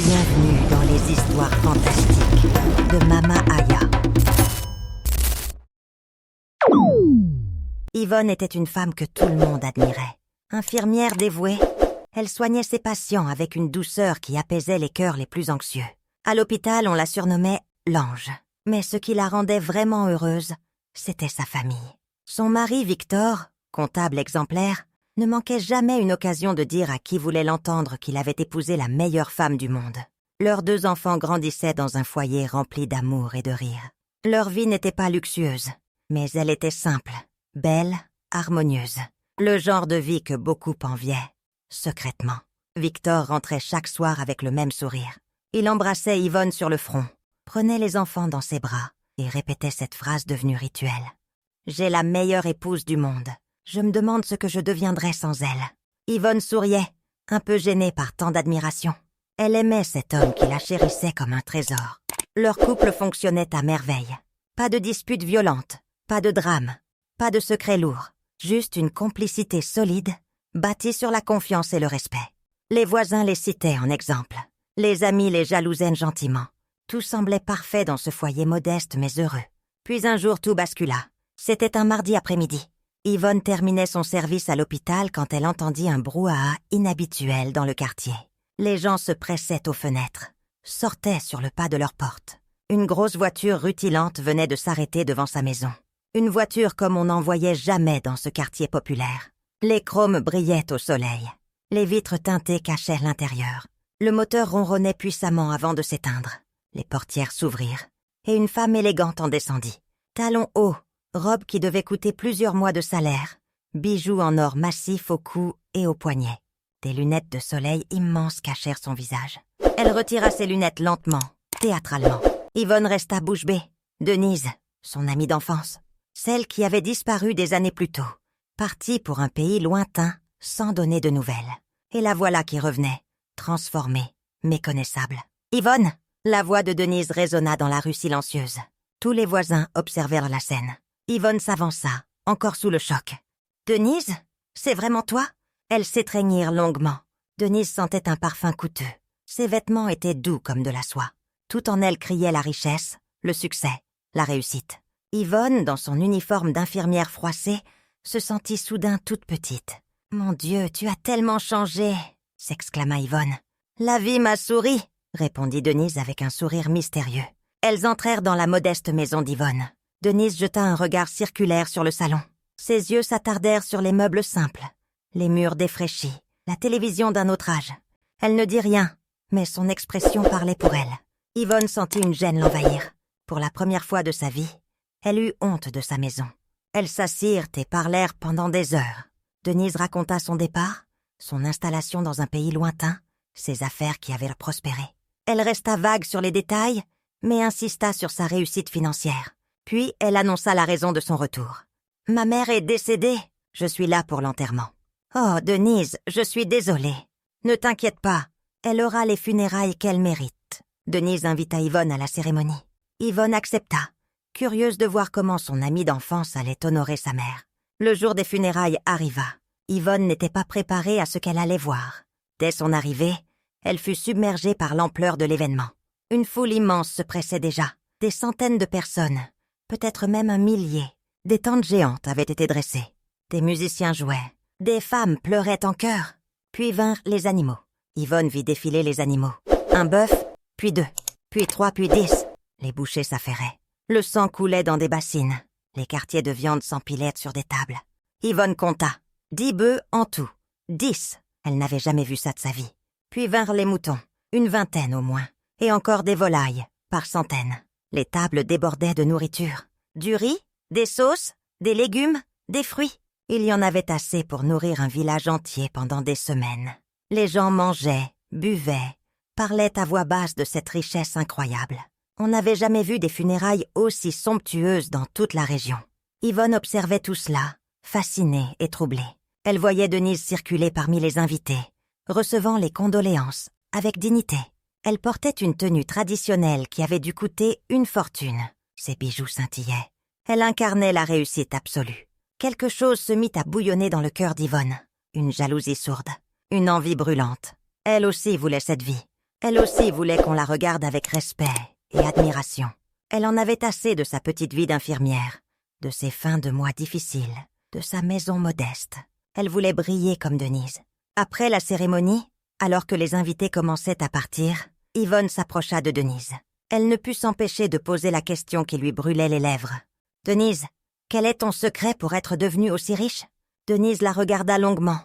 Bienvenue dans les histoires fantastiques de Mama Aya. Yvonne était une femme que tout le monde admirait. Infirmière dévouée, elle soignait ses patients avec une douceur qui apaisait les cœurs les plus anxieux. À l'hôpital, on la surnommait l'ange. Mais ce qui la rendait vraiment heureuse, c'était sa famille. Son mari, Victor, comptable exemplaire, ne manquait jamais une occasion de dire à qui voulait l'entendre qu'il avait épousé la meilleure femme du monde. Leurs 2 enfants grandissaient dans un foyer rempli d'amour et de rire. Leur vie n'était pas luxueuse, mais elle était simple, belle, harmonieuse. Le genre de vie que beaucoup enviaient, secrètement. Victor rentrait chaque soir avec le même sourire. Il embrassait Yvonne sur le front, prenait les enfants dans ses bras et répétait cette phrase devenue rituelle. « J'ai la meilleure épouse du monde. Je me demande ce que je deviendrais sans elle. » Yvonne souriait, un peu gênée par tant d'admiration. Elle aimait cet homme qui la chérissait comme un trésor. Leur couple fonctionnait à merveille. Pas de disputes violentes, pas de drame, pas de secrets lourds. Juste une complicité solide, bâtie sur la confiance et le respect. Les voisins les citaient en exemple. Les amis les jalousaient gentiment. Tout semblait parfait dans ce foyer modeste mais heureux. Puis un jour tout bascula. C'était un mardi après-midi. Yvonne terminait son service à l'hôpital quand elle entendit un brouhaha inhabituel dans le quartier. Les gens se pressaient aux fenêtres, sortaient sur le pas de leur porte. Une grosse voiture rutilante venait de s'arrêter devant sa maison. Une voiture comme on n'en voyait jamais dans ce quartier populaire. Les chromes brillaient au soleil. Les vitres teintées cachaient l'intérieur. Le moteur ronronnait puissamment avant de s'éteindre. Les portières s'ouvrirent et une femme élégante en descendit. Talons hauts, robe qui devait coûter plusieurs mois de salaire, bijoux en or massif au cou et aux poignets. Des lunettes de soleil immenses cachèrent son visage. Elle retira ses lunettes lentement, théâtralement. Yvonne resta bouche bée. Denise, son amie d'enfance, celle qui avait disparu des années plus tôt, partie pour un pays lointain, sans donner de nouvelles. Et la voilà qui revenait, transformée, méconnaissable. « Yvonne !» La voix de Denise résonna dans la rue silencieuse. Tous les voisins observèrent la scène. Yvonne s'avança, encore sous le choc. « Denise ? C'est vraiment toi ?» Elles s'étreignirent longuement. Denise sentait un parfum coûteux. Ses vêtements étaient doux comme de la soie. Tout en elle criait la richesse, le succès, la réussite. Yvonne, dans son uniforme d'infirmière froissée, se sentit soudain toute petite. « Mon Dieu, tu as tellement changé !» s'exclama Yvonne. « La vie m'a souri !» répondit Denise avec un sourire mystérieux. Elles entrèrent dans la modeste maison d'Yvonne. Denise jeta un regard circulaire sur le salon. Ses yeux s'attardèrent sur les meubles simples, les murs défraîchis, la télévision d'un autre âge. Elle ne dit rien, mais son expression parlait pour elle. Yvonne sentit une gêne l'envahir. Pour la première fois de sa vie, elle eut honte de sa maison. Elles s'assirent et parlèrent pendant des heures. Denise raconta son départ, son installation dans un pays lointain, ses affaires qui avaient prospéré. Elle resta vague sur les détails, mais insista sur sa réussite financière. Puis elle annonça la raison de son retour. « Ma mère est décédée. Je suis là pour l'enterrement. »« Oh, Denise, je suis désolée. Ne t'inquiète pas, elle aura les funérailles qu'elle mérite. » Denise invita Yvonne à la cérémonie. Yvonne accepta, curieuse de voir comment son amie d'enfance allait honorer sa mère. Le jour des funérailles arriva. Yvonne n'était pas préparée à ce qu'elle allait voir. Dès son arrivée, elle fut submergée par l'ampleur de l'événement. Une foule immense se pressait déjà. Des centaines de personnes, peut-être même un millier. Des tentes géantes avaient été dressées. Des musiciens jouaient. Des femmes pleuraient en chœur. Puis vinrent les animaux. Yvonne vit défiler les animaux. Un bœuf, puis 2, puis 3, puis 10. Les bouchers s'affairaient. Le sang coulait dans des bassines. Les quartiers de viande s'empilaient sur des tables. Yvonne compta. 10 bœufs en tout. 10. Elle n'avait jamais vu ça de sa vie. Puis vinrent les moutons. Une vingtaine au moins. Et encore des volailles, par centaines. Les tables débordaient de nourriture. Du riz, des sauces, des légumes, des fruits. Il y en avait assez pour nourrir un village entier pendant des semaines. Les gens mangeaient, buvaient, parlaient à voix basse de cette richesse incroyable. On n'avait jamais vu des funérailles aussi somptueuses dans toute la région. Yvonne observait tout cela, fascinée et troublée. Elle voyait Denise circuler parmi les invités, recevant les condoléances, avec dignité. Elle portait une tenue traditionnelle qui avait dû coûter une fortune. Ses bijoux scintillaient. Elle incarnait la réussite absolue. Quelque chose se mit à bouillonner dans le cœur d'Yvonne. Une jalousie sourde, une envie brûlante. Elle aussi voulait cette vie. Elle aussi voulait qu'on la regarde avec respect et admiration. Elle en avait assez de sa petite vie d'infirmière, de ses fins de mois difficiles, de sa maison modeste. Elle voulait briller comme Denise. Après la cérémonie, alors que les invités commençaient à partir, Yvonne s'approcha de Denise. Elle ne put s'empêcher de poser la question qui lui brûlait les lèvres. « Denise, quel est ton secret pour être devenue aussi riche ?» Denise la regarda longuement,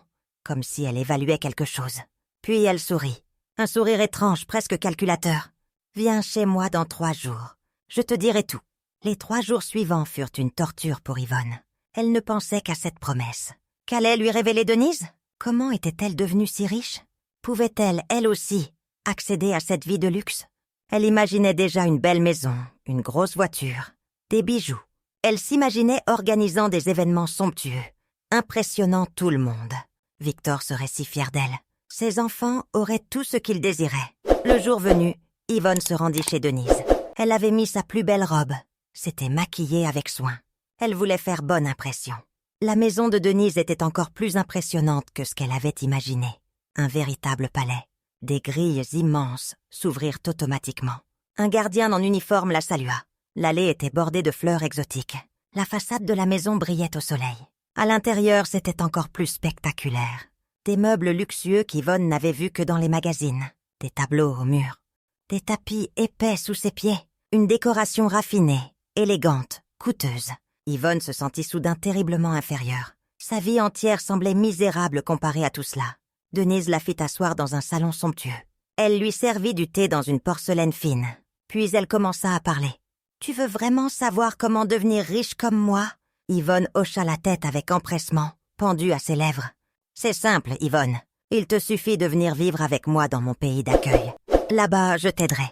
comme si elle évaluait quelque chose. Puis elle sourit. Un sourire étrange, presque calculateur. « Viens chez moi dans 3 jours. Je te dirai tout. » Les 3 jours suivants furent une torture pour Yvonne. Elle ne pensait qu'à cette promesse. Qu'allait lui révéler Denise? Comment était-elle devenue si riche? Pouvait-elle, elle aussi, accéder à cette vie de luxe? Elle imaginait déjà une belle maison, une grosse voiture, des bijoux. Elle s'imaginait organisant des événements somptueux, impressionnant tout le monde. Victor serait si fier d'elle. Ses enfants auraient tout ce qu'ils désiraient. Le jour venu, Yvonne se rendit chez Denise. Elle avait mis sa plus belle robe, s'était maquillée avec soin. Elle voulait faire bonne impression. La maison de Denise était encore plus impressionnante que ce qu'elle avait imaginé. Un véritable palais. Des grilles immenses s'ouvrirent automatiquement. Un gardien en uniforme la salua. L'allée était bordée de fleurs exotiques. La façade de la maison brillait au soleil. À l'intérieur, c'était encore plus spectaculaire. Des meubles luxueux qu'Yvonne n'avait vus que dans les magazines. Des tableaux au mur. Des tapis épais sous ses pieds. Une décoration raffinée, élégante, coûteuse. Yvonne se sentit soudain terriblement inférieure. Sa vie entière semblait misérable comparée à tout cela. Denise la fit asseoir dans un salon somptueux. Elle lui servit du thé dans une porcelaine fine. Puis elle commença à parler. « Tu veux vraiment savoir comment devenir riche comme moi ?» Yvonne hocha la tête avec empressement, pendue à ses lèvres. « C'est simple, Yvonne. Il te suffit de venir vivre avec moi dans mon pays d'accueil. Là-bas, je t'aiderai.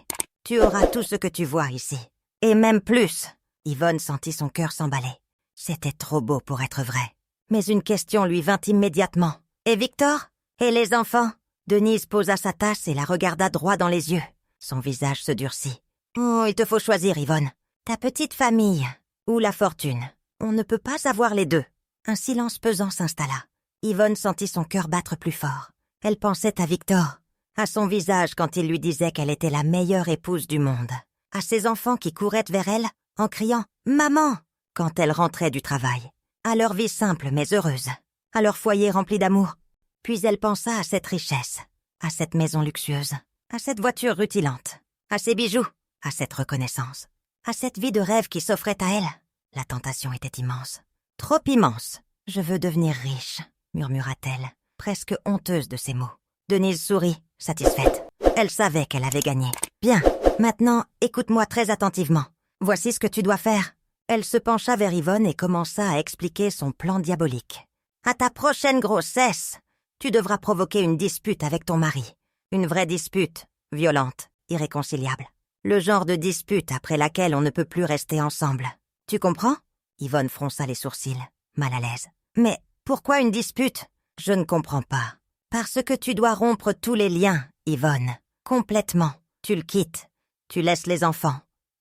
Tu auras tout ce que tu vois ici. Et même plus. » Yvonne sentit son cœur s'emballer. C'était trop beau pour être vrai. Mais une question lui vint immédiatement. « Et Victor? Et les enfants ?» Denise posa sa tasse et la regarda droit dans les yeux. Son visage se durcit. « Oh, il te faut choisir, Yvonne. Ta petite famille ou la fortune. On ne peut pas avoir les deux. » Un silence pesant s'installa. Yvonne sentit son cœur battre plus fort. Elle pensait à Victor, à son visage quand il lui disait qu'elle était la meilleure épouse du monde, à ses enfants qui couraient vers elle en criant « Maman !» quand elle rentrait du travail, à leur vie simple mais heureuse, à leur foyer rempli d'amour. Puis elle pensa à cette richesse, à cette maison luxueuse, à cette voiture rutilante, à ses bijoux, à cette reconnaissance, à cette vie de rêve qui s'offrait à elle. La tentation était immense, trop immense. « Je veux devenir riche », murmura-t-elle, presque honteuse de ces mots. Denise sourit, satisfaite. Elle savait qu'elle avait gagné. « Bien, maintenant, écoute-moi très attentivement. Voici ce que tu dois faire. » Elle se pencha vers Yvonne et commença à expliquer son plan diabolique. « À ta prochaine grossesse, tu devras provoquer une dispute avec ton mari. Une vraie dispute, violente, irréconciliable. Le genre de dispute après laquelle on ne peut plus rester ensemble. Tu comprends ?» Yvonne fronça les sourcils, mal à l'aise. « Mais pourquoi une dispute ? Je ne comprends pas. Parce que tu dois rompre tous les liens, Yvonne. Complètement. Tu le quittes. Tu laisses les enfants.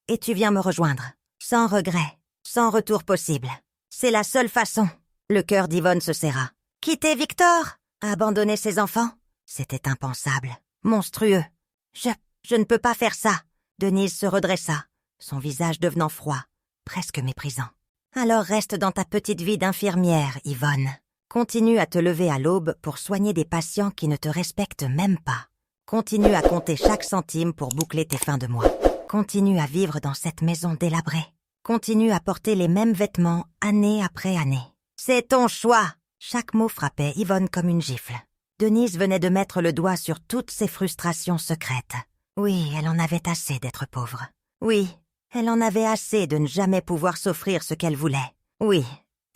Et tu viens me rejoindre. Sans regret. Sans retour possible. C'est la seule façon. » Le cœur d'Yvonne se serra. « Quitter Victor ? Abandonner ses enfants ? » C'était impensable. Monstrueux. Je ne peux pas faire ça. » Denise se redressa, son visage devenant froid, presque méprisant. « Alors reste dans ta petite vie d'infirmière, Yvonne. Continue à te lever à l'aube pour soigner des patients qui ne te respectent même pas. Continue à compter chaque centime pour boucler tes fins de mois. Continue à vivre dans cette maison délabrée. Continue à porter les mêmes vêtements année après année. C'est ton choix !» Chaque mot frappait Yvonne comme une gifle. Denise venait de mettre le doigt sur toutes ses frustrations secrètes. Oui, elle en avait assez d'être pauvre. Oui, elle en avait assez de ne jamais pouvoir s'offrir ce qu'elle voulait. Oui,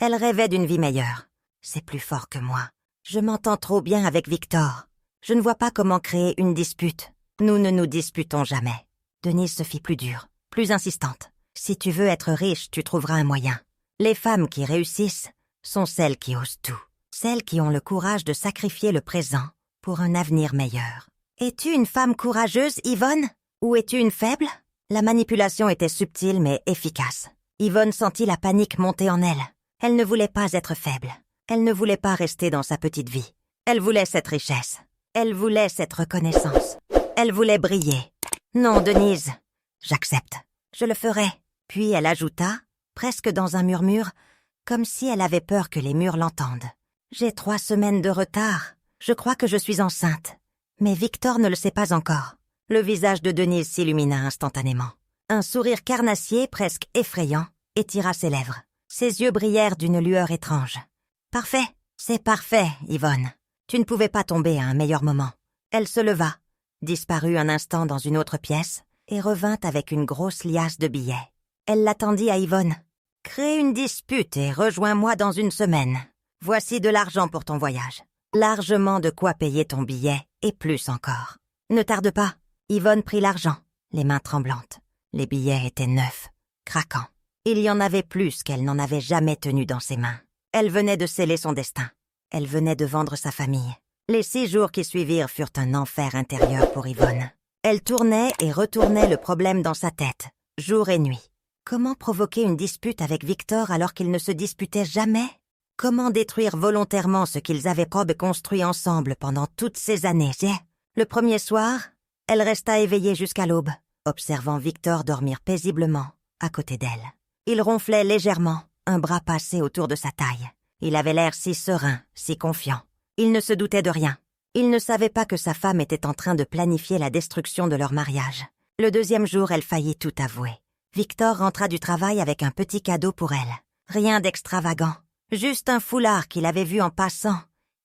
elle rêvait d'une vie meilleure. C'est plus fort que moi. Je m'entends trop bien avec Victor. Je ne vois pas comment créer une dispute. Nous ne nous disputons jamais. Denise se fit plus dure, plus insistante. Si tu veux être riche, tu trouveras un moyen. Les femmes qui réussissent sont celles qui osent tout. Celles qui ont le courage de sacrifier le présent pour un avenir meilleur. Es-tu une femme courageuse, Yvonne? Ou es-tu une faible? La manipulation était subtile mais efficace. Yvonne sentit la panique monter en elle. Elle ne voulait pas être faible. Elle ne voulait pas rester dans sa petite vie. Elle voulait cette richesse. Elle voulait cette reconnaissance. Elle voulait briller. « Non, Denise, j'accepte. Je le ferai. » Puis elle ajouta, presque dans un murmure, comme si elle avait peur que les murs l'entendent. « J'ai 3 semaines de retard. Je crois que je suis enceinte. Mais Victor ne le sait pas encore. » Le visage de Denise s'illumina instantanément. Un sourire carnassier, presque effrayant, étira ses lèvres. Ses yeux brillèrent d'une lueur étrange. « Parfait, c'est parfait, Yvonne. Tu ne pouvais pas tomber à un meilleur moment. » Elle se leva, disparut un instant dans une autre pièce et revint avec une grosse liasse de billets. Elle l'attendit à Yvonne. « Crée une dispute et rejoins-moi dans 1 semaine. Voici de l'argent pour ton voyage. Largement de quoi payer ton billet et plus encore. Ne tarde pas. » Yvonne prit l'argent, les mains tremblantes. Les billets étaient neufs, craquants. Il y en avait plus qu'elle n'en avait jamais tenu dans ses mains. Elle venait de sceller son destin. Elle venait de vendre sa famille. Les 6 jours qui suivirent furent un enfer intérieur pour Yvonne. Elle tournait et retournait le problème dans sa tête, jour et nuit. Comment provoquer une dispute avec Victor alors qu'ils ne se disputaient jamais? Comment détruire volontairement ce qu'ils avaient construit ensemble pendant toutes ces années? Le premier soir, elle resta éveillée jusqu'à l'aube, observant Victor dormir paisiblement à côté d'elle. Il ronflait légèrement, un bras passé autour de sa taille. Il avait l'air si serein, si confiant. Il ne se doutait de rien. Il ne savait pas que sa femme était en train de planifier la destruction de leur mariage. Le 2e jour, elle faillit tout avouer. Victor rentra du travail avec un petit cadeau pour elle. Rien d'extravagant, juste un foulard qu'il avait vu en passant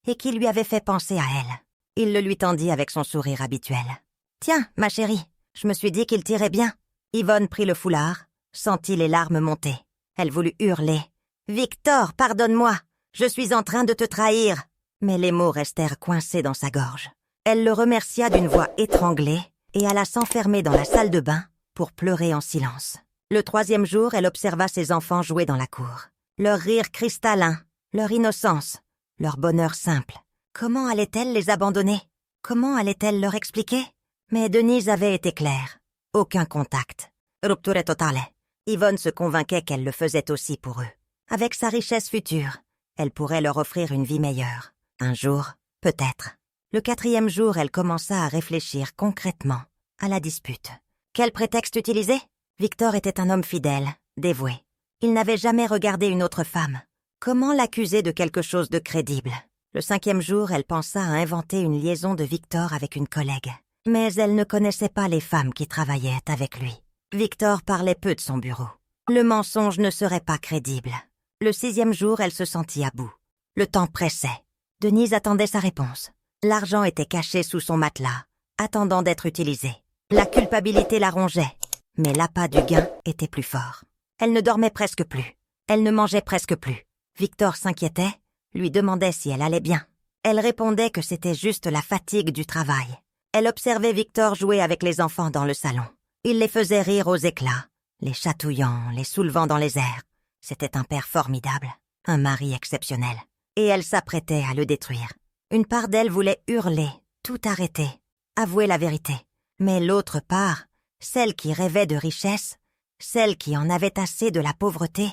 et qui lui avait fait penser à elle. Il le lui tendit avec son sourire habituel. « Tiens, ma chérie, je me suis dit qu'il t'irait bien. » Yvonne prit le foulard, sentit les larmes monter. Elle voulut hurler. « Victor, pardonne-moi, je suis en train de te trahir !» Mais les mots restèrent coincés dans sa gorge. Elle le remercia d'une voix étranglée et alla s'enfermer dans la salle de bain pour pleurer en silence. Le 3e jour, elle observa ses enfants jouer dans la cour. Leur rire cristallin, leur innocence, leur bonheur simple. Comment allait-elle les abandonner? Comment allait-elle leur expliquer? Mais Denise avait été claire. Aucun contact. Rupture totale. Yvonne se convainquait qu'elle le faisait aussi pour eux. Avec sa richesse future, elle pourrait leur offrir une vie meilleure. Un jour, peut-être. Le 4e jour, elle commença à réfléchir concrètement à la dispute. Quel prétexte utiliser? Victor était un homme fidèle, dévoué. Il n'avait jamais regardé une autre femme. Comment l'accuser de quelque chose de crédible? Le 5e jour, elle pensa à inventer une liaison de Victor avec une collègue. Mais elle ne connaissait pas les femmes qui travaillaient avec lui. Victor parlait peu de son bureau. Le mensonge ne serait pas crédible. Le 6e jour, elle se sentit à bout. Le temps pressait. Denise attendait sa réponse. L'argent était caché sous son matelas, attendant d'être utilisé. La culpabilité la rongeait, mais l'appât du gain était plus fort. Elle ne dormait presque plus. Elle ne mangeait presque plus. Victor s'inquiétait, lui demandait si elle allait bien. Elle répondait que c'était juste la fatigue du travail. Elle observait Victor jouer avec les enfants dans le salon. Il les faisait rire aux éclats, les chatouillant, les soulevant dans les airs. C'était un père formidable, un mari exceptionnel. Et elle s'apprêtait à le détruire. Une part d'elle voulait hurler, tout arrêter, avouer la vérité. Mais l'autre part, celle qui rêvait de richesse, celle qui en avait assez de la pauvreté,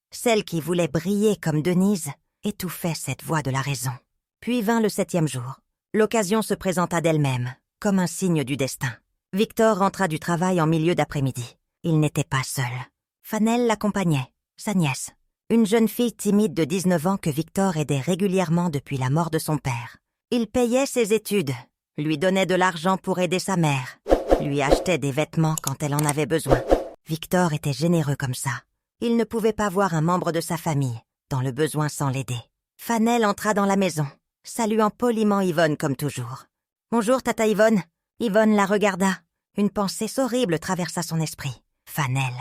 celle qui voulait briller comme Denise, étouffait cette voix de la raison. Puis vint le 7e jour. L'occasion se présenta d'elle-même, comme un signe du destin. Victor rentra du travail en milieu d'après-midi. Il n'était pas seul. Fanel l'accompagnait, sa nièce. Une jeune fille timide de 19 ans que Victor aidait régulièrement depuis la mort de son père. Il payait ses études, lui donnait de l'argent pour aider sa mère, lui achetait des vêtements quand elle en avait besoin. Victor était généreux comme ça. Il ne pouvait pas voir un membre de sa famille dans le besoin sans l'aider. Fanel entra dans la maison, saluant poliment Yvonne comme toujours. « Bonjour, tata Yvonne. » Yvonne la regarda. Une pensée horrible traversa son esprit. Fanel,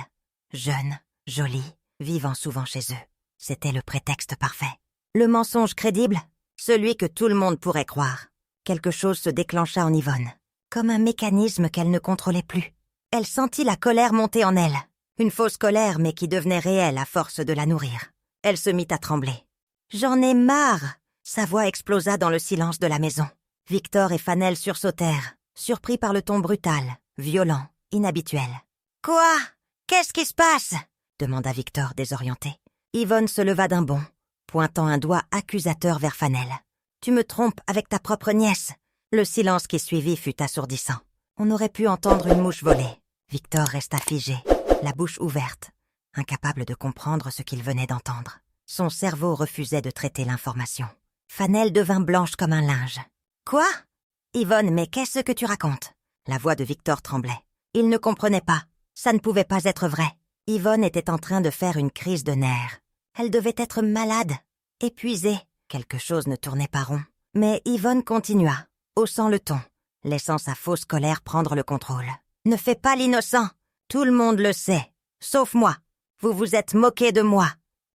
jeune, jolie, vivant souvent chez eux. C'était le prétexte parfait. Le mensonge crédible, celui que tout le monde pourrait croire. Quelque chose se déclencha en Yvonne, comme un mécanisme qu'elle ne contrôlait plus. Elle sentit la colère monter en elle. Une fausse colère, mais qui devenait réelle à force de la nourrir. Elle se mit à trembler. « J'en ai marre !» Sa voix explosa dans le silence de la maison. Victor et Fanel sursautèrent, surpris par le ton brutal, violent, inhabituel. « Quoi? Qu'est-ce qui se passe ?» demanda Victor, désorienté. Yvonne se leva d'un bond, pointant un doigt accusateur vers Fanel. « Tu me trompes avec ta propre nièce !» Le silence qui suivit fut assourdissant. On aurait pu entendre une mouche voler. Victor resta figé, la bouche ouverte, incapable de comprendre ce qu'il venait d'entendre. Son cerveau refusait de traiter l'information. Fanel devint blanche comme un linge. « Quoi ? Yvonne, mais qu'est-ce que tu racontes ?» La voix de Victor tremblait. Il ne comprenait pas. Ça ne pouvait pas être vrai. Yvonne était en train de faire une crise de nerfs. Elle devait être malade, épuisée. Quelque chose ne tournait pas rond. Mais Yvonne continua, haussant le ton, laissant sa fausse colère prendre le contrôle. « Ne fais pas l'innocent. Tout le monde le sait. Sauf moi. Vous vous êtes moqué de moi.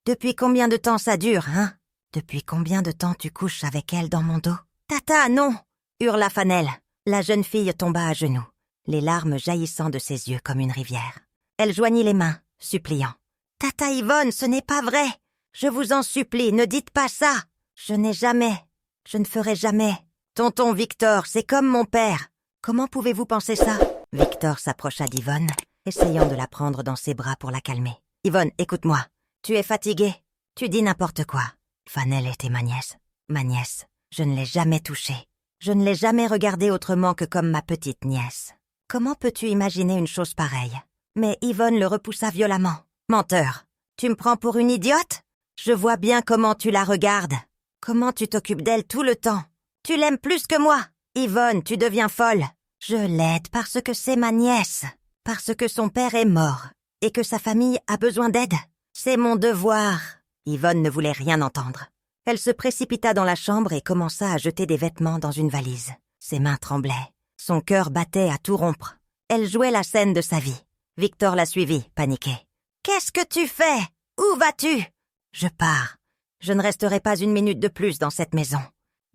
Depuis combien de temps ça dure, hein? Depuis combien de temps tu couches avec elle dans mon dos? »« Tata, non !» hurla Fanel. La jeune fille tomba à genoux, les larmes jaillissant de ses yeux comme une rivière. Elle joignit les mains, suppliant. « Tata Yvonne, ce n'est pas vrai! Je vous en supplie, ne dites pas ça! Je ne ferai jamais. Tonton Victor, c'est comme mon père. Comment pouvez-vous penser ça? » Victor s'approcha d'Yvonne, essayant de la prendre dans ses bras pour la calmer. « Yvonne, écoute-moi. Tu es fatiguée. Tu dis n'importe quoi. » Fanel était ma nièce. Ma nièce. Je ne l'ai jamais touchée. Je ne l'ai jamais regardée autrement que comme ma petite nièce. Comment peux-tu imaginer une chose pareille? Mais Yvonne le repoussa violemment. « Menteur. Tu me prends pour une idiote? Je vois bien comment tu la regardes. Comment tu t'occupes d'elle tout le temps. Tu l'aimes plus que moi. Yvonne, tu deviens folle. Je l'aide parce que c'est ma nièce. Parce que son père est mort. Et que sa famille a besoin d'aide. C'est mon devoir. » Yvonne ne voulait rien entendre. Elle se précipita dans la chambre et commença à jeter des vêtements dans une valise. Ses mains tremblaient. Son cœur battait à tout rompre. Elle jouait la scène de sa vie. Victor la suivit, paniqué. « Qu'est-ce que tu fais? Où vas-tu? »« Je pars. Je ne resterai pas une minute de plus dans cette maison. »«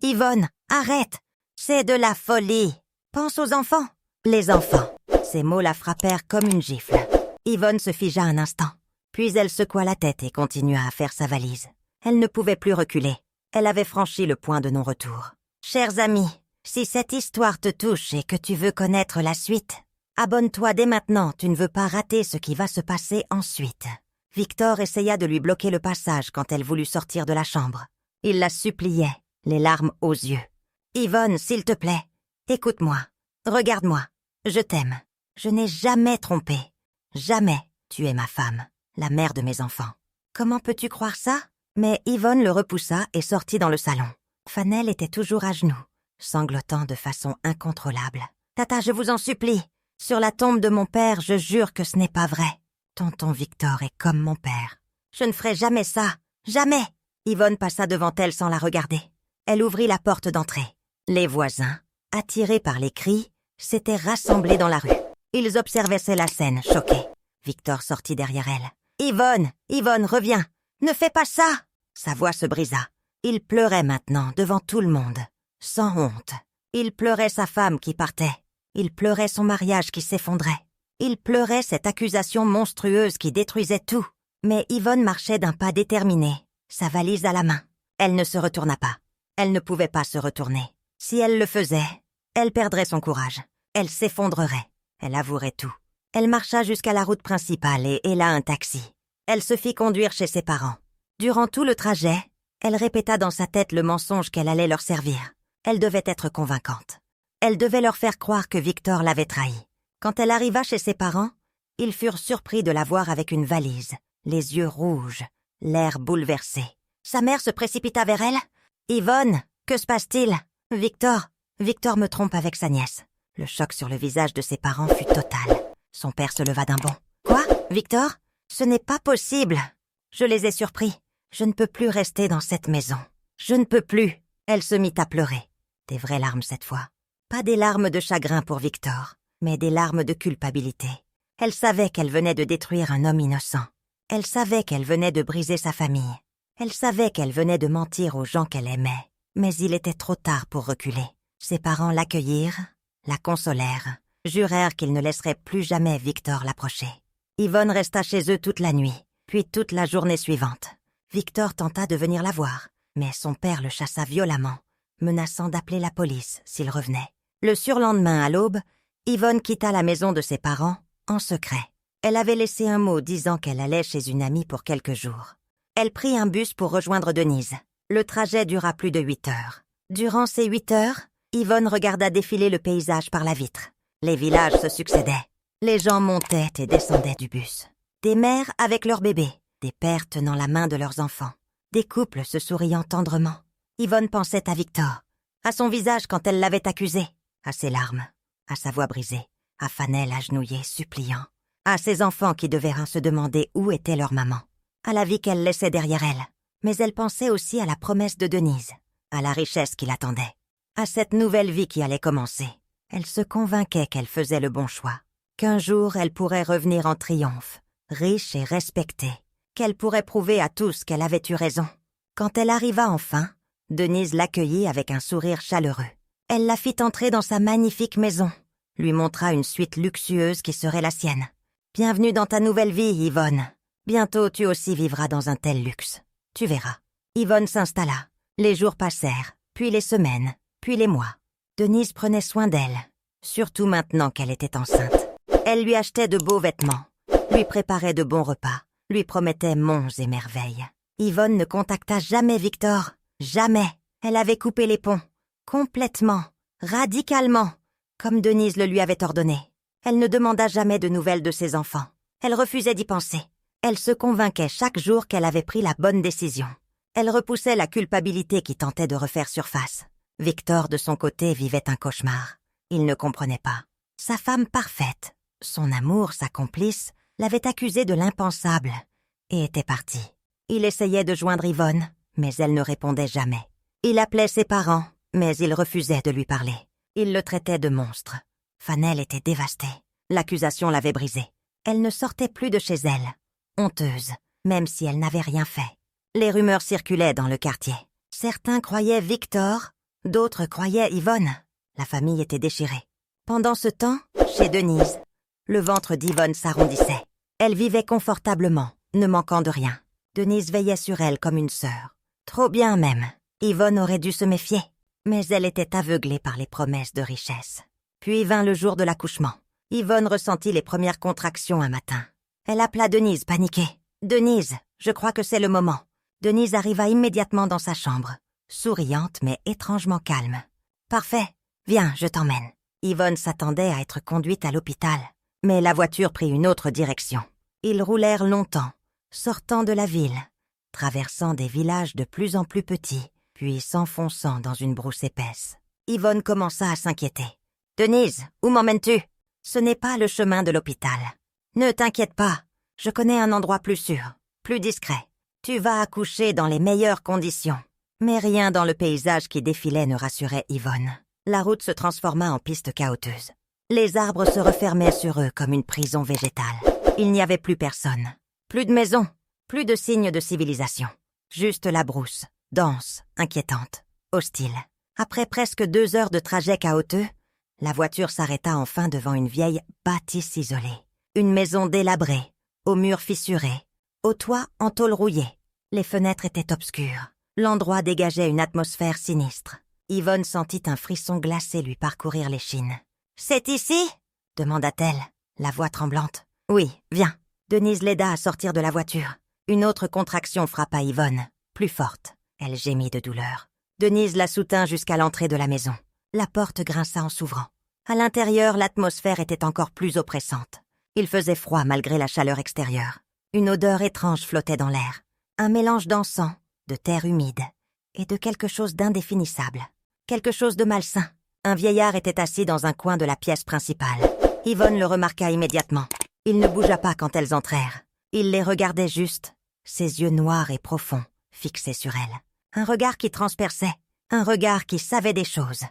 Yvonne, arrête. C'est de la folie. Pense aux enfants. »« Les enfants. » Ces mots la frappèrent comme une gifle. Yvonne se figea un instant. Puis elle secoua la tête et continua à faire sa valise. Elle ne pouvait plus reculer. Elle avait franchi le point de non-retour. « Chers amis, si cette histoire te touche et que tu veux connaître la suite, abonne-toi dès maintenant, tu ne veux pas rater ce qui va se passer ensuite. » Victor essaya de lui bloquer le passage quand elle voulut sortir de la chambre. Il la suppliait, les larmes aux yeux. « Yvonne, s'il te plaît, écoute-moi, regarde-moi, je t'aime. Je n'ai jamais trompé. Jamais. Tu es ma femme, la mère de mes enfants. Comment peux-tu croire ça? » Mais Yvonne le repoussa et sortit dans le salon. Fanel était toujours à genoux, sanglotant de façon incontrôlable. « Tata, je vous en supplie. Sur la tombe de mon père, je jure que ce n'est pas vrai. Tonton Victor est comme mon père. Je ne ferai jamais ça. Jamais. » Yvonne passa devant elle sans la regarder. Elle ouvrit la porte d'entrée. Les voisins, attirés par les cris, s'étaient rassemblés dans la rue. Ils observaient la scène, choqués. Victor sortit derrière elle. « Yvonne, Yvonne, reviens. Ne fais pas ça !» Sa voix se brisa. Il pleurait maintenant devant tout le monde, sans honte. Il pleurait sa femme qui partait. Il pleurait son mariage qui s'effondrait. Il pleurait cette accusation monstrueuse qui détruisait tout. Mais Yvonne marchait d'un pas déterminé, sa valise à la main. Elle ne se retourna pas. Elle ne pouvait pas se retourner. Si elle le faisait, elle perdrait son courage. Elle s'effondrerait. Elle avouerait tout. Elle marcha jusqu'à la route principale et héla un taxi. Elle se fit conduire chez ses parents. Durant tout le trajet, elle répéta dans sa tête le mensonge qu'elle allait leur servir. Elle devait être convaincante. Elle devait leur faire croire que Victor l'avait trahie. Quand elle arriva chez ses parents, ils furent surpris de la voir avec une valise, les yeux rouges, l'air bouleversé. Sa mère se précipita vers elle. « Yvonne, que se passe-t-il? »« Victor me trompe avec sa nièce. » Le choc sur le visage de ses parents fut total. Son père se leva d'un bond. « Quoi? Victor? Ce n'est pas possible. Je les ai surpris. Je ne peux plus rester dans cette maison. Je ne peux plus. » Elle se mit à pleurer. Des vraies larmes cette fois. Pas des larmes de chagrin pour Victor, mais des larmes de culpabilité. Elle savait qu'elle venait de détruire un homme innocent. Elle savait qu'elle venait de briser sa famille. Elle savait qu'elle venait de mentir aux gens qu'elle aimait. Mais il était trop tard pour reculer. Ses parents l'accueillirent, la consolèrent, jurèrent qu'ils ne laisseraient plus jamais Victor l'approcher. Yvonne resta chez eux toute la nuit, puis toute la journée suivante. Victor tenta de venir la voir, mais son père le chassa violemment, menaçant d'appeler la police s'il revenait. Le surlendemain, à l'aube, Yvonne quitta la maison de ses parents en secret. Elle avait laissé un mot disant qu'elle allait chez une amie pour quelques jours. Elle prit un bus pour rejoindre Denise. Le trajet dura plus de 8 heures. Durant ces 8 heures, Yvonne regarda défiler le paysage par la vitre. Les villages se succédaient. Les gens montaient et descendaient du bus. Des mères avec leurs bébés, des pères tenant la main de leurs enfants, des couples se souriant tendrement. Yvonne pensait à Victor, à son visage quand elle l'avait accusé, à ses larmes, à sa voix brisée, à Fanel agenouillé, suppliant, à ses enfants qui devaient se demander où était leur maman, à la vie qu'elle laissait derrière elle. Mais elle pensait aussi à la promesse de Denise, à la richesse qui l'attendait, à cette nouvelle vie qui allait commencer. Elle se convainquait qu'elle faisait le bon choix, qu'un jour elle pourrait revenir en triomphe, riche et respectée, qu'elle pourrait prouver à tous qu'elle avait eu raison. Quand elle arriva enfin, Denise l'accueillit avec un sourire chaleureux. Elle la fit entrer dans sa magnifique maison, lui montra une suite luxueuse qui serait la sienne. « Bienvenue dans ta nouvelle vie, Yvonne. Bientôt tu aussi vivras dans un tel luxe. Tu verras. » Yvonne s'installa. Les jours passèrent, puis les semaines, puis les mois. Denise prenait soin d'elle, surtout maintenant qu'elle était enceinte. Elle lui achetait de beaux vêtements, lui préparait de bons repas, lui promettait monts et merveilles. Yvonne ne contacta jamais Victor, jamais. Elle avait coupé les ponts, complètement, radicalement, comme Denise le lui avait ordonné. Elle ne demanda jamais de nouvelles de ses enfants. Elle refusait d'y penser. Elle se convainquait chaque jour qu'elle avait pris la bonne décision. Elle repoussait la culpabilité qui tentait de refaire surface. Victor, de son côté, vivait un cauchemar. Il ne comprenait pas. Sa femme parfaite, son amour, sa complice, l'avait accusé de l'impensable et était parti. Il essayait de joindre Yvonne, mais elle ne répondait jamais. Il appelait ses parents, mais ils refusaient de lui parler. Il le traitait de monstre. Fanel était dévastée. L'accusation l'avait brisée. Elle ne sortait plus de chez elle, honteuse, même si elle n'avait rien fait. Les rumeurs circulaient dans le quartier. Certains croyaient Victor, d'autres croyaient Yvonne. La famille était déchirée. Pendant ce temps, chez Denise, le ventre d'Yvonne s'arrondissait. Elle vivait confortablement, ne manquant de rien. Denise veillait sur elle comme une sœur. Trop bien même. Yvonne aurait dû se méfier. Mais elle était aveuglée par les promesses de richesse. Puis vint le jour de l'accouchement. Yvonne ressentit les premières contractions un matin. Elle appela Denise, paniquée. « Denise, je crois que c'est le moment. » Denise arriva immédiatement dans sa chambre, souriante mais étrangement calme. « Parfait, viens, je t'emmène. » Yvonne s'attendait à être conduite à l'hôpital, mais la voiture prit une autre direction. Ils roulèrent longtemps, sortant de la ville, traversant des villages de plus en plus petits, puis s'enfonçant dans une brousse épaisse. Yvonne commença à s'inquiéter. « Denise, où m'emmènes-tu ? » « Ce n'est pas le chemin de l'hôpital. Ne t'inquiète pas, je connais un endroit plus sûr, plus discret. Tu vas accoucher dans les meilleures conditions. » Mais rien dans le paysage qui défilait ne rassurait Yvonne. La route se transforma en piste cahoteuse. Les arbres se refermaient sur eux comme une prison végétale. Il n'y avait plus personne, plus de maison, plus de signes de civilisation. Juste la brousse, dense, inquiétante, hostile. Après presque 2 heures de trajet chaotique, la voiture s'arrêta enfin devant une vieille bâtisse isolée. Une maison délabrée, aux murs fissurés, au toit en tôle rouillée. Les fenêtres étaient obscures. L'endroit dégageait une atmosphère sinistre. Yvonne sentit un frisson glacé lui parcourir l'échine. « C'est ici ?» demanda-t-elle, la voix tremblante. « Oui, viens. » Denise l'aida à sortir de la voiture. Une autre contraction frappa Yvonne, plus forte. Elle gémit de douleur. Denise la soutint jusqu'à l'entrée de la maison. La porte grinça en s'ouvrant. À l'intérieur, l'atmosphère était encore plus oppressante. Il faisait froid malgré la chaleur extérieure. Une odeur étrange flottait dans l'air. Un mélange d'encens, de terre humide et de quelque chose d'indéfinissable. Quelque chose de malsain. Un vieillard était assis dans un coin de la pièce principale. Yvonne le remarqua immédiatement. Il ne bougea pas quand elles entrèrent. Il les regardait juste, ses yeux noirs et profonds, fixés sur elle. Un regard qui transperçait, un regard qui savait des choses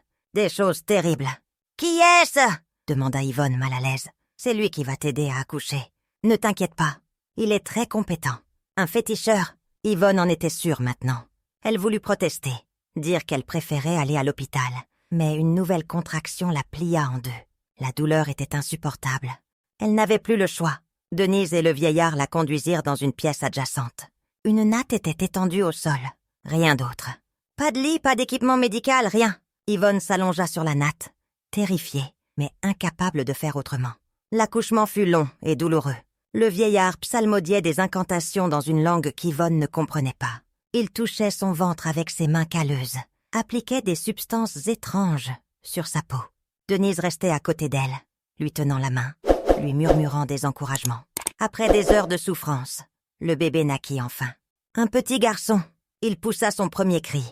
terribles. « Qui est-ce ?» demanda Yvonne mal à l'aise. « C'est lui qui va t'aider à accoucher. Ne t'inquiète pas, il est très compétent. Un féticheur. » Yvonne en était sûre maintenant. Elle voulut protester, dire qu'elle préférait aller à l'hôpital. Mais une nouvelle contraction la plia en deux. La douleur était insupportable. Elle n'avait plus le choix. Denise et le vieillard la conduisirent dans une pièce adjacente. Une natte était étendue au sol. Rien d'autre. Pas de lit, pas d'équipement médical, rien. Yvonne s'allongea sur la natte, terrifiée, mais incapable de faire autrement. L'accouchement fut long et douloureux. Le vieillard psalmodiait des incantations dans une langue qu'Yvonne ne comprenait pas. Il touchait son ventre avec ses mains calleuses, appliquait des substances étranges sur sa peau. Denise restait à côté d'elle, lui tenant la main, lui murmurant des encouragements. Après des heures de souffrance, le bébé naquit enfin. Un petit garçon. Il poussa son premier cri.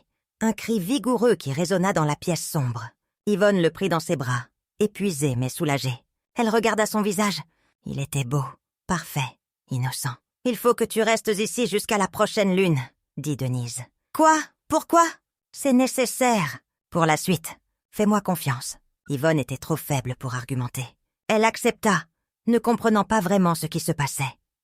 Un cri vigoureux qui résonna dans la pièce sombre. Yvonne le prit dans ses bras, épuisée mais soulagée. Elle regarda son visage. Il était beau, parfait, innocent. « Il faut que tu restes ici jusqu'à la prochaine lune, » dit Denise. « Quoi? Pourquoi? » « C'est nécessaire. Pour la suite. Fais-moi confiance. » Yvonne était trop faible pour argumenter. Elle accepta, ne comprenant pas vraiment ce qui se passait.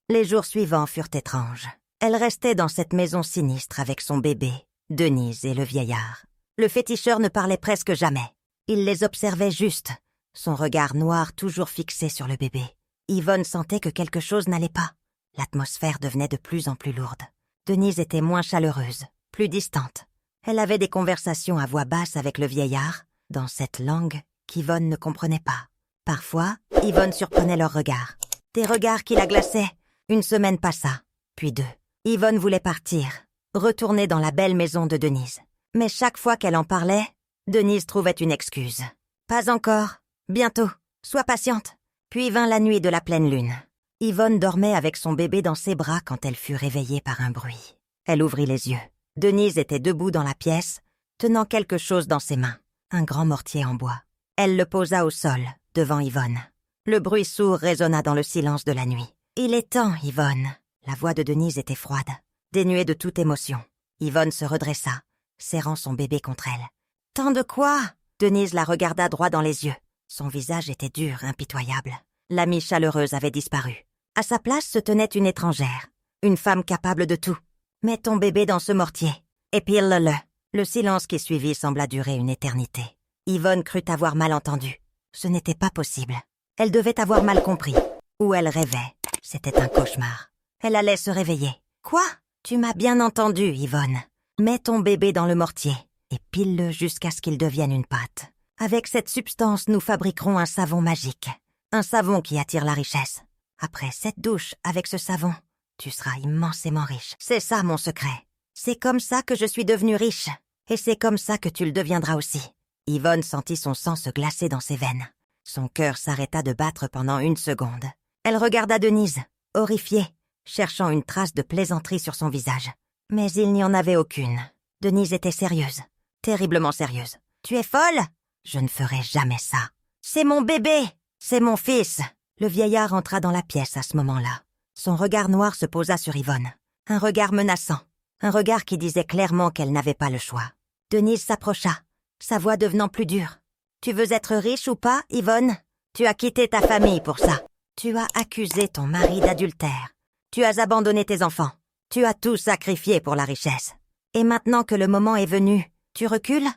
Les jours suivants furent étranges. Elle restait dans cette maison sinistre avec son bébé, Denise et le vieillard. Le féticheur ne parlait presque jamais. Il les observait juste, son regard noir toujours fixé sur le bébé. Yvonne sentait que quelque chose n'allait pas. L'atmosphère devenait de plus en plus lourde. Denise était moins chaleureuse, plus distante. Elle avait des conversations à voix basse avec le vieillard, dans cette langue qu'Yvonne ne comprenait pas. Parfois, Yvonne surprenait leurs regards. Des regards qui la glaçaient. Une semaine passa, puis 2. Yvonne voulait partir, retourner dans la belle maison de Denise. Mais chaque fois qu'elle en parlait, Denise trouvait une excuse. « Pas encore. Bientôt. Sois patiente. » Puis vint la nuit de la pleine lune. Yvonne dormait avec son bébé dans ses bras quand elle fut réveillée par un bruit. Elle ouvrit les yeux. Denise était debout dans la pièce, tenant quelque chose dans ses mains, un grand mortier en bois. Elle le posa au sol, devant Yvonne. Le bruit sourd résonna dans le silence de la nuit. « Il est temps, Yvonne. » La voix de Denise était froide, dénuée de toute émotion. Yvonne se redressa, serrant son bébé contre elle. « Tant de quoi ?» Denise la regarda droit dans les yeux. Son visage était dur, impitoyable. L'amie chaleureuse avait disparu. À sa place se tenait une étrangère, une femme capable de tout. « Mets ton bébé dans ce mortier, et pile-le. » Le silence qui suivit sembla durer une éternité. Yvonne crut avoir mal entendu. Ce n'était pas possible. Elle devait avoir mal compris. Ou elle rêvait. C'était un cauchemar. Elle allait se réveiller. « Quoi? Tu m'as bien entendu, Yvonne. Mets ton bébé dans le mortier, et pile-le jusqu'à ce qu'il devienne une pâte. Avec cette substance, nous fabriquerons un savon magique. Un savon qui attire la richesse. Après 7 douches avec ce savon, tu seras immensément riche. C'est ça mon secret. C'est comme ça que je suis devenue riche. Et c'est comme ça que tu le deviendras aussi. » Yvonne sentit son sang se glacer dans ses veines. Son cœur s'arrêta de battre pendant 1 seconde. Elle regarda Denise, horrifiée, cherchant une trace de plaisanterie sur son visage. Mais il n'y en avait aucune. Denise était sérieuse, terriblement sérieuse. « Tu es folle? Je ne ferai jamais ça. C'est mon bébé! C'est mon fils! » Le vieillard entra dans la pièce à ce moment-là. Son regard noir se posa sur Yvonne. Un regard menaçant. Un regard qui disait clairement qu'elle n'avait pas le choix. Denise s'approcha, sa voix devenant plus dure. « Tu veux être riche ou pas, Yvonne? Tu as quitté ta famille pour ça. Tu as accusé ton mari d'adultère. Tu as abandonné tes enfants. Tu as tout sacrifié pour la richesse. Et maintenant que le moment est venu, tu recules?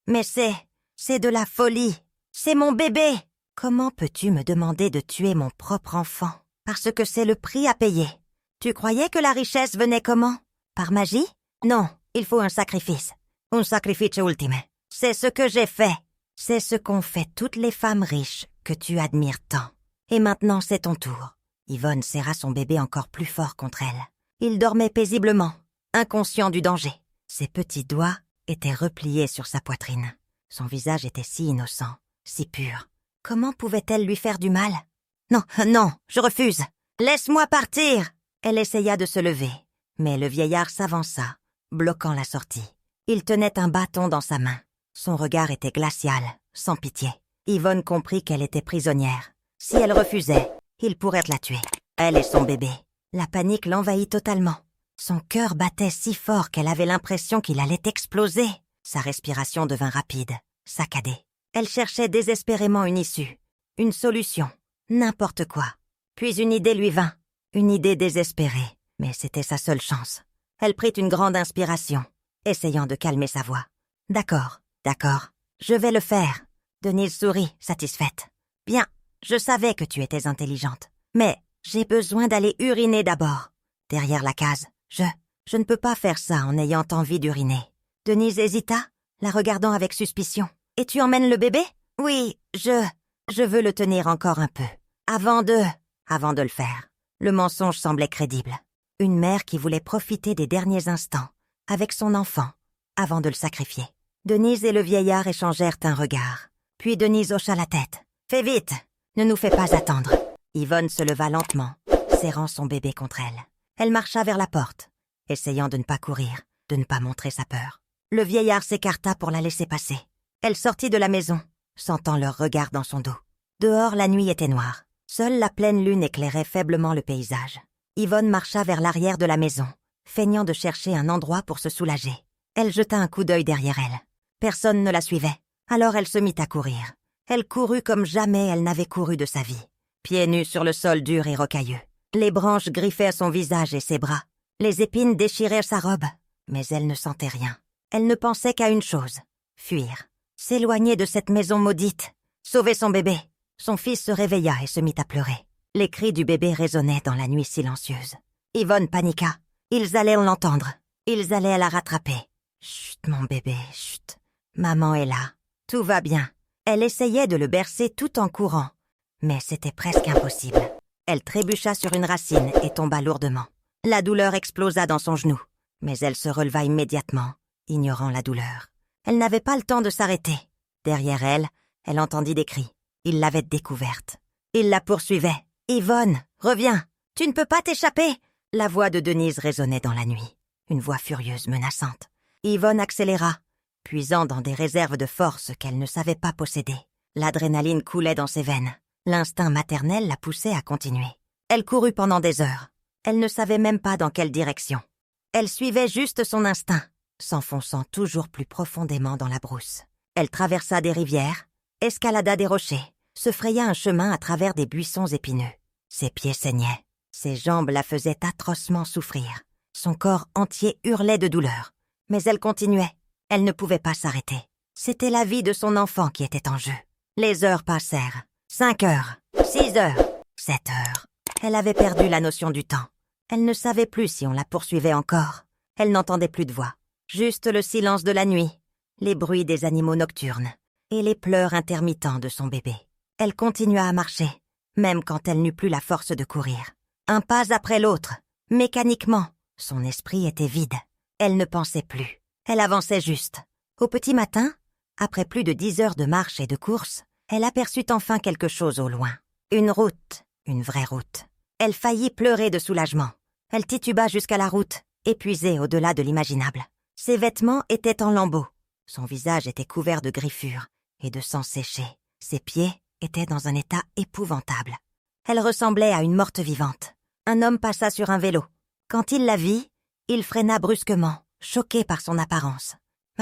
Mais c'est de la folie. C'est mon bébé. Comment peux-tu me demander de tuer mon propre enfant? Parce que c'est le prix à payer. Tu croyais que la richesse venait comment? Par magie? Non, il faut un sacrifice. Un sacrificio ultime. C'est ce que j'ai fait. C'est ce qu'ont fait toutes les femmes riches que tu admires tant. Et maintenant, c'est ton tour. » Yvonne serra son bébé encore plus fort contre elle. Il dormait paisiblement, inconscient du danger. Ses petits doigts étaient repliés sur sa poitrine. Son visage était si innocent, si pur. Comment pouvait-elle lui faire du mal? « Non, non, je refuse. Laisse-moi partir !» Elle essaya de se lever, mais le vieillard s'avança, bloquant la sortie. Il tenait un bâton dans sa main. Son regard était glacial, sans pitié. Yvonne comprit qu'elle était prisonnière. Si elle refusait, il pourrait la tuer. Elle et son bébé. La panique l'envahit totalement. Son cœur battait si fort qu'elle avait l'impression qu'il allait exploser. Sa respiration devint rapide, saccadée. Elle cherchait désespérément une issue, une solution, n'importe quoi. Puis une idée lui vint, une idée désespérée, mais c'était sa seule chance. Elle prit une grande inspiration, essayant de calmer sa voix. « D'accord, je vais le faire. » Denise sourit, satisfaite. « Bien, je savais que tu étais intelligente, mais j'ai besoin d'aller uriner d'abord. Derrière la case, je ne peux pas faire ça en ayant envie d'uriner. » Denise hésita, la regardant avec suspicion. « Et tu emmènes le bébé? »« Oui, je veux le tenir encore un peu. Avant de le faire. » Le mensonge semblait crédible. Une mère qui voulait profiter des derniers instants avec son enfant avant de le sacrifier. Denise et le vieillard échangèrent un regard. Puis Denise hocha la tête. « Fais vite! Ne nous fais pas attendre. Yvonne se leva lentement, serrant son bébé contre elle. Elle marcha vers la porte, essayant de ne pas courir, de ne pas montrer sa peur. Le vieillard s'écarta pour la laisser passer. Elle sortit de la maison, sentant leur regard dans son dos. Dehors, la nuit était noire. Seule la pleine lune éclairait faiblement le paysage. Yvonne marcha vers l'arrière de la maison, feignant de chercher un endroit pour se soulager. Elle jeta un coup d'œil derrière elle. Personne ne la suivait. Alors elle se mit à courir. Elle courut comme jamais elle n'avait couru de sa vie. Pieds nus sur le sol dur et rocailleux. Les branches griffaient son visage et ses bras. Les épines déchiraient sa robe. Mais elle ne sentait rien. Elle ne pensait qu'à une chose. Fuir. S'éloigner de cette maison maudite. Sauver son bébé. Son fils se réveilla et se mit à pleurer. Les cris du bébé résonnaient dans la nuit silencieuse. Yvonne paniqua. Ils allaient l'entendre. Ils allaient la rattraper. Chut, mon bébé, chut. Maman est là. Tout va bien. Elle essayait de le bercer tout en courant. Mais c'était presque impossible. Elle trébucha sur une racine et tomba lourdement. La douleur explosa dans son genou. Mais elle se releva immédiatement, ignorant la douleur. Elle n'avait pas le temps de s'arrêter. Derrière elle, elle entendit des cris. Il l'avait découverte. Il la poursuivait. « Yvonne, reviens! Tu ne peux pas t'échapper !» La voix de Denise résonnait dans la nuit. Une voix furieuse, menaçante. Yvonne accéléra, puisant dans des réserves de force qu'elle ne savait pas posséder. L'adrénaline coulait dans ses veines. L'instinct maternel la poussait à continuer. Elle courut pendant des heures. Elle ne savait même pas dans quelle direction. Elle suivait juste son instinct, s'enfonçant toujours plus profondément dans la brousse. Elle traversa des rivières, escalada des rochers, se fraya un chemin à travers des buissons épineux. Ses pieds saignaient. Ses jambes la faisaient atrocement souffrir. Son corps entier hurlait de douleur. Mais elle continuait. Elle ne pouvait pas s'arrêter. C'était la vie de son enfant qui était en jeu. Les heures passèrent. 5 heures, 6 heures, 7 heures. Elle avait perdu la notion du temps. Elle ne savait plus si on la poursuivait encore. Elle n'entendait plus de voix. Juste le silence de la nuit, les bruits des animaux nocturnes et les pleurs intermittents de son bébé. Elle continua à marcher, même quand elle n'eut plus la force de courir. Un pas après l'autre, mécaniquement, son esprit était vide. Elle ne pensait plus. Elle avançait juste. Au petit matin, après plus de 10 heures de marche et de course, elle aperçut enfin quelque chose au loin. Une route, une vraie route. Elle faillit pleurer de soulagement. Elle tituba jusqu'à la route, épuisée au-delà de l'imaginable. Ses vêtements étaient en lambeaux. Son visage était couvert de griffures et de sang séché. Ses pieds étaient dans un état épouvantable. Elle ressemblait à une morte vivante. Un homme passa sur un vélo. Quand il la vit, il freina brusquement, choqué par son apparence. «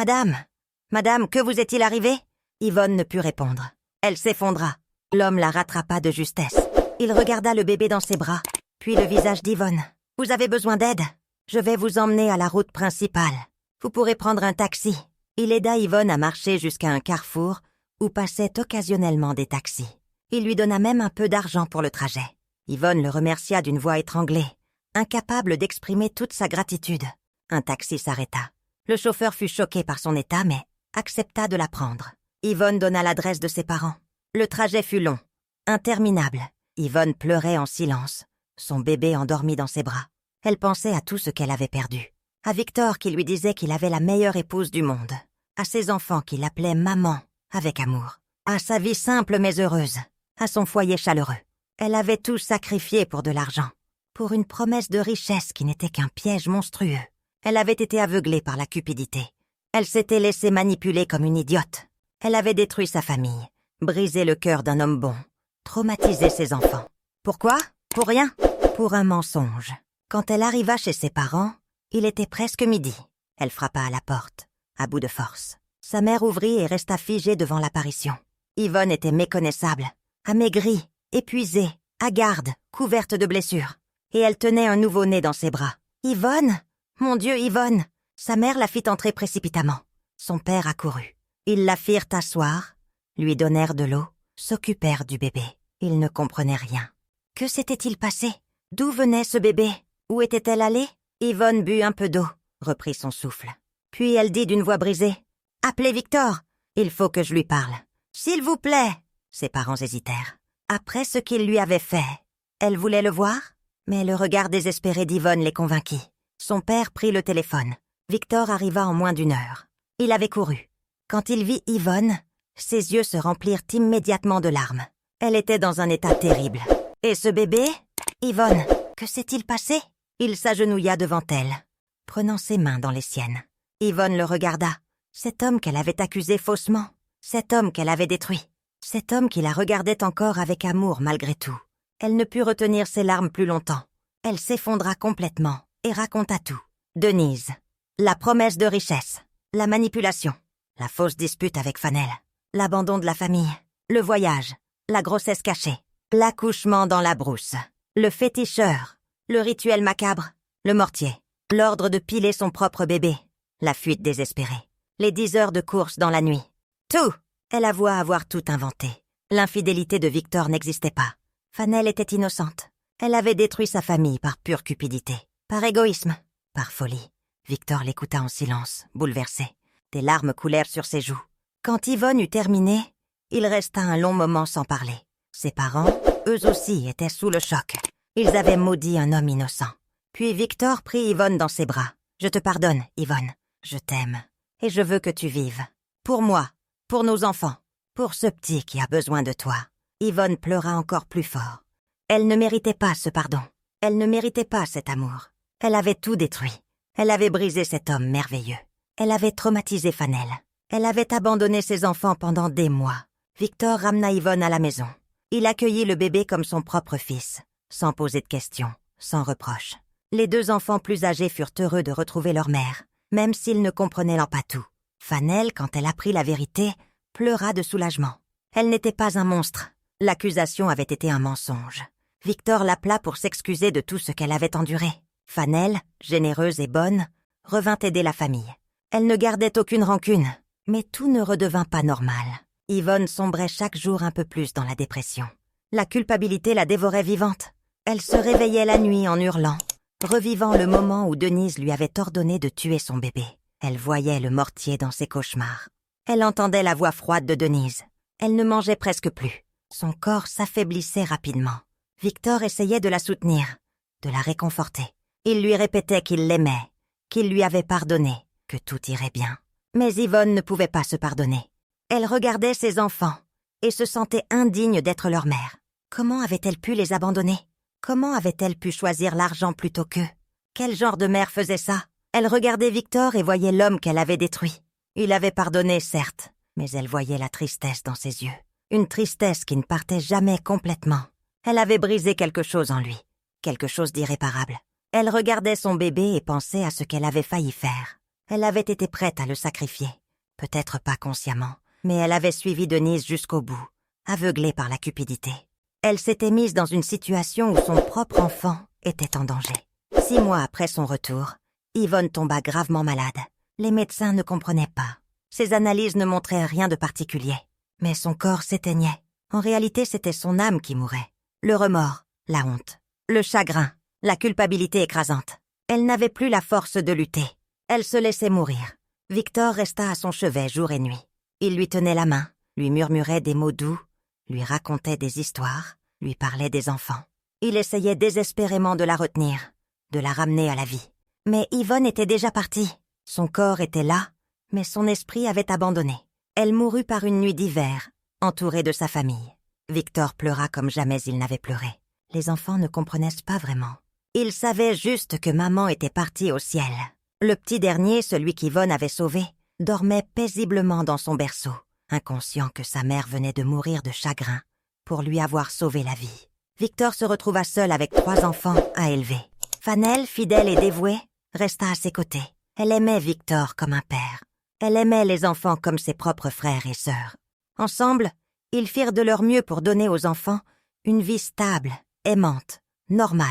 Madame, que vous est-il arrivé ?» Yvonne ne put répondre. Elle s'effondra. L'homme la rattrapa de justesse. Il regarda le bébé dans ses bras, puis le visage d'Yvonne. « Vous avez besoin d'aide? Je vais vous emmener à la route principale. Vous pourrez prendre un taxi. » Il aida Yvonne à marcher jusqu'à un carrefour où passaient occasionnellement des taxis. Il lui donna même un peu d'argent pour le trajet. Yvonne le remercia d'une voix étranglée, incapable d'exprimer toute sa gratitude. Un taxi s'arrêta. Le chauffeur fut choqué par son état, mais accepta de la prendre. Yvonne donna l'adresse de ses parents. Le trajet fut long, interminable. Yvonne pleurait en silence, son bébé endormi dans ses bras. Elle pensait à tout ce qu'elle avait perdu. À Victor qui lui disait qu'il avait la meilleure épouse du monde. À ses enfants qui l'appelaient maman avec amour. À sa vie simple mais heureuse. À son foyer chaleureux. Elle avait tout sacrifié pour de l'argent. Pour une promesse de richesse qui n'était qu'un piège monstrueux. Elle avait été aveuglée par la cupidité. Elle s'était laissée manipuler comme une idiote. Elle avait détruit sa famille, brisé le cœur d'un homme bon, traumatisé ses enfants. Pourquoi? Pour rien? Pour un mensonge. Quand elle arriva chez ses parents, il était presque midi. Elle frappa à la porte, à bout de force. Sa mère ouvrit et resta figée devant l'apparition. Yvonne était méconnaissable, amaigrie, épuisée, hagarde, couverte de blessures. Et elle tenait un nouveau-né dans ses bras. « Yvonne! Mon Dieu, Yvonne !» Sa mère la fit entrer précipitamment. Son père accourut. Ils la firent asseoir, lui donnèrent de l'eau, s'occupèrent du bébé. Il ne comprenait rien. Que s'était-il passé? D'où venait ce bébé? Où était-elle allée? Yvonne but un peu d'eau, reprit son souffle. Puis elle dit d'une voix brisée, « Appelez Victor! Il faut que je lui parle. »« S'il vous plaît !» Ses parents hésitèrent. Après ce qu'il lui avait fait, elle voulait le voir? Mais le regard désespéré d'Yvonne les convainquit. Son père prit le téléphone. Victor arriva en moins d'1 heure. Il avait couru. Quand il vit Yvonne, ses yeux se remplirent immédiatement de larmes. Elle était dans un état terrible. Et ce bébé? Yvonne, que s'est-il passé? Il s'agenouilla devant elle, prenant ses mains dans les siennes. Yvonne le regarda. Cet homme qu'elle avait accusé faussement. Cet homme qu'elle avait détruit. Cet homme qui la regardait encore avec amour malgré tout. Elle ne put retenir ses larmes plus longtemps. Elle s'effondra complètement et raconta tout. Denise, la promesse de richesse, la manipulation, la fausse dispute avec Fanel, l'abandon de la famille, le voyage, la grossesse cachée, l'accouchement dans la brousse, le féticheur, le rituel macabre, le mortier, l'ordre de piler son propre bébé, la fuite désespérée, les 10 heures de course dans la nuit. Tout! Elle avoua avoir tout inventé. L'infidélité de Victor n'existait pas. Fanel était innocente. Elle avait détruit sa famille par pure cupidité, par égoïsme, par folie. Victor l'écouta en silence, bouleversé. Des larmes coulèrent sur ses joues. Quand Yvonne eut terminé, il resta un long moment sans parler. Ses parents, eux aussi, étaient sous le choc. Ils avaient maudit un homme innocent. Puis Victor prit Yvonne dans ses bras. « Je te pardonne, Yvonne. Je t'aime. Et je veux que tu vives. Pour moi, pour nos enfants, pour ce petit qui a besoin de toi. » Yvonne pleura encore plus fort. Elle ne méritait pas ce pardon. Elle ne méritait pas cet amour. Elle avait tout détruit. Elle avait brisé cet homme merveilleux. Elle avait traumatisé Fanel. Elle avait abandonné ses enfants pendant des mois. Victor ramena Yvonne à la maison. Il accueillit le bébé comme son propre fils, sans poser de questions, sans reproche. Les 2 enfants plus âgés furent heureux de retrouver leur mère, même s'ils ne comprenaient pas tout. Fanel, quand elle apprit la vérité, pleura de soulagement. Elle n'était pas un monstre. L'accusation avait été un mensonge. Victor l'appela pour s'excuser de tout ce qu'elle avait enduré. Fanel, généreuse et bonne, revint aider la famille. Elle ne gardait aucune rancune, mais tout ne redevint pas normal. Yvonne sombrait chaque jour un peu plus dans la dépression. La culpabilité la dévorait vivante. Elle se réveillait la nuit en hurlant, revivant le moment où Denise lui avait ordonné de tuer son bébé. Elle voyait le mortier dans ses cauchemars. Elle entendait la voix froide de Denise. Elle ne mangeait presque plus. Son corps s'affaiblissait rapidement. Victor essayait de la soutenir, de la réconforter. Il lui répétait qu'il l'aimait, qu'il lui avait pardonné, que tout irait bien. Mais Yvonne ne pouvait pas se pardonner. Elle regardait ses enfants et se sentait indigne d'être leur mère. Comment avait-elle pu les abandonner? Comment avait-elle pu choisir l'argent plutôt qu'eux? Quel genre de mère faisait ça? Elle regardait Victor et voyait l'homme qu'elle avait détruit. Il avait pardonné, certes, mais elle voyait la tristesse dans ses yeux. Une tristesse qui ne partait jamais complètement. Elle avait brisé quelque chose en lui, quelque chose d'irréparable. Elle regardait son bébé et pensait à ce qu'elle avait failli faire. Elle avait été prête à le sacrifier. Peut-être pas consciemment, mais elle avait suivi Denise jusqu'au bout, aveuglée par la cupidité. Elle s'était mise dans une situation où son propre enfant était en danger. 6 mois après son retour, Yvonne tomba gravement malade. Les médecins ne comprenaient pas. Ses analyses ne montraient rien de particulier. Mais son corps s'éteignait. En réalité, c'était son âme qui mourait. Le remords, la honte, le chagrin, la culpabilité écrasante. Elle n'avait plus la force de lutter. Elle se laissait mourir. Victor resta à son chevet jour et nuit. Il lui tenait la main, lui murmurait des mots doux, lui racontait des histoires, lui parlait des enfants. Il essayait désespérément de la retenir, de la ramener à la vie. Mais Yvonne était déjà partie. Son corps était là, mais son esprit avait abandonné. Elle mourut par une nuit d'hiver, entourée de sa famille. Victor pleura comme jamais il n'avait pleuré. Les enfants ne comprenaient pas vraiment. Ils savaient juste que maman était partie au ciel. Le petit dernier, celui qu'Yvonne avait sauvé, dormait paisiblement dans son berceau, inconscient que sa mère venait de mourir de chagrin pour lui avoir sauvé la vie. Victor se retrouva seul avec 3 enfants à élever. Fanel, fidèle et dévouée, resta à ses côtés. Elle aimait Victor comme un père. Elle aimait les enfants comme ses propres frères et sœurs. Ensemble, ils firent de leur mieux pour donner aux enfants une vie stable, aimante, normale.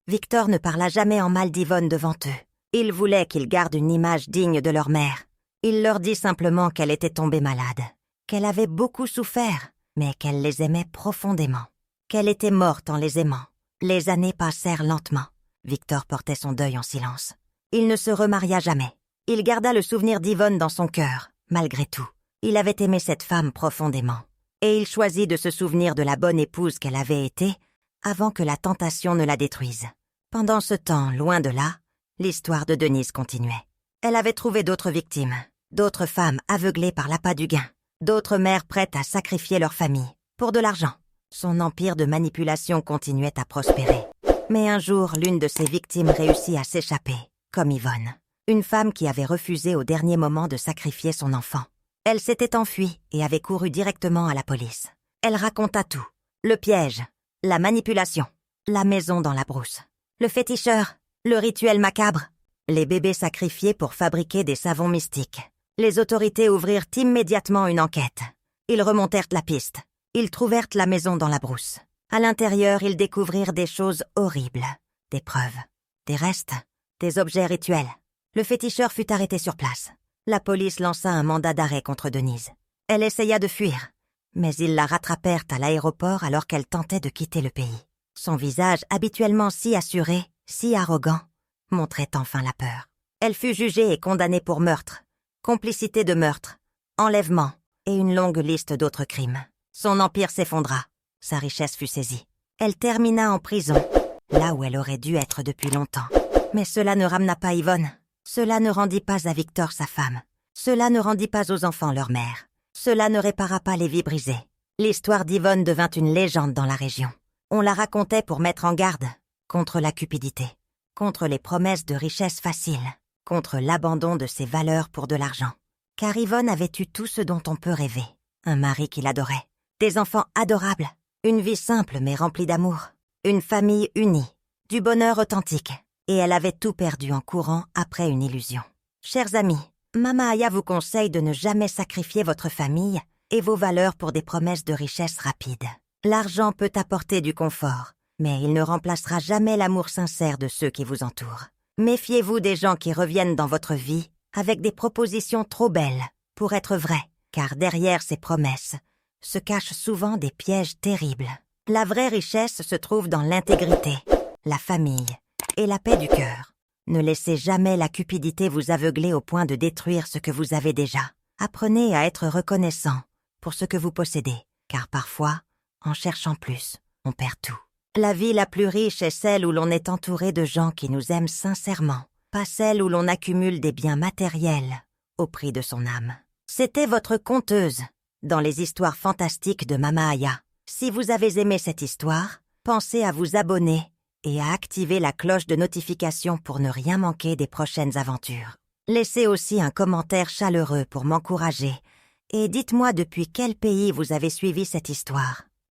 Victor ne parla jamais en mal d'Yvonne devant eux. Il voulait qu'ils gardent une image digne de leur mère. Il leur dit simplement qu'elle était tombée malade, qu'elle avait beaucoup souffert, mais qu'elle les aimait profondément, qu'elle était morte en les aimant. Les années passèrent lentement. Victor portait son deuil en silence. Il ne se remaria jamais. Il garda le souvenir d'Yvonne dans son cœur, malgré tout. Il avait aimé cette femme profondément. Et il choisit de se souvenir de la bonne épouse qu'elle avait été avant que la tentation ne la détruise. Pendant ce temps, loin de là, l'histoire de Denise continuait. Elle avait trouvé d'autres victimes, d'autres femmes aveuglées par l'appât du gain, d'autres mères prêtes à sacrifier leur famille, pour de l'argent. Son empire de manipulation continuait à prospérer. Mais un jour, l'une de ses victimes réussit à s'échapper, comme Yvonne, une femme qui avait refusé au dernier moment de sacrifier son enfant. Elle s'était enfuie et avait couru directement à la police. Elle raconta tout. Le piège, la manipulation, la maison dans la brousse, le féticheur, le rituel macabre, les bébés sacrifiés pour fabriquer des savons mystiques. Les autorités ouvrirent immédiatement une enquête. Ils remontèrent la piste. Ils trouvèrent la maison dans la brousse. À l'intérieur, ils découvrirent des choses horribles. Des preuves, des restes, des objets rituels. Le féticheur fut arrêté sur place. La police lança un mandat d'arrêt contre Denise. Elle essaya de fuir, mais ils la rattrapèrent à l'aéroport alors qu'elle tentait de quitter le pays. Son visage, habituellement si assuré, si arrogant, montrait enfin la peur. Elle fut jugée et condamnée pour meurtre, complicité de meurtre, enlèvement et une longue liste d'autres crimes. Son empire s'effondra. Sa richesse fut saisie. Elle termina en prison, là où elle aurait dû être depuis longtemps. Mais cela ne ramena pas Yvonne. Cela ne rendit pas à Victor sa femme. Cela ne rendit pas aux enfants leur mère. Cela ne répara pas les vies brisées. L'histoire d'Yvonne devint une légende dans la région. On la racontait pour mettre en garde contre la cupidité, contre les promesses de richesse facile, contre l'abandon de ses valeurs pour de l'argent. Car Yvonne avait eu tout ce dont on peut rêver. Un mari qui l'adorait, des enfants adorables, une vie simple mais remplie d'amour, une famille unie, du bonheur authentique. Et elle avait tout perdu en courant après une illusion. Chers amis, Mama Aya vous conseille de ne jamais sacrifier votre famille et vos valeurs pour des promesses de richesse rapide. L'argent peut apporter du confort, mais il ne remplacera jamais l'amour sincère de ceux qui vous entourent. Méfiez-vous des gens qui reviennent dans votre vie avec des propositions trop belles pour être vraies, car derrière ces promesses se cachent souvent des pièges terribles. La vraie richesse se trouve dans l'intégrité, la famille et la paix du cœur. Ne laissez jamais la cupidité vous aveugler au point de détruire ce que vous avez déjà. Apprenez à être reconnaissant pour ce que vous possédez, car parfois, en cherchant plus, on perd tout. La vie la plus riche est celle où l'on est entouré de gens qui nous aiment sincèrement, pas celle où l'on accumule des biens matériels au prix de son âme. C'était votre conteuse dans les histoires fantastiques de Mama Aya. Si vous avez aimé cette histoire, pensez à vous abonner et à activer la cloche de notification pour ne rien manquer des prochaines aventures. Laissez aussi un commentaire chaleureux pour m'encourager et dites-moi depuis quel pays vous avez suivi cette histoire.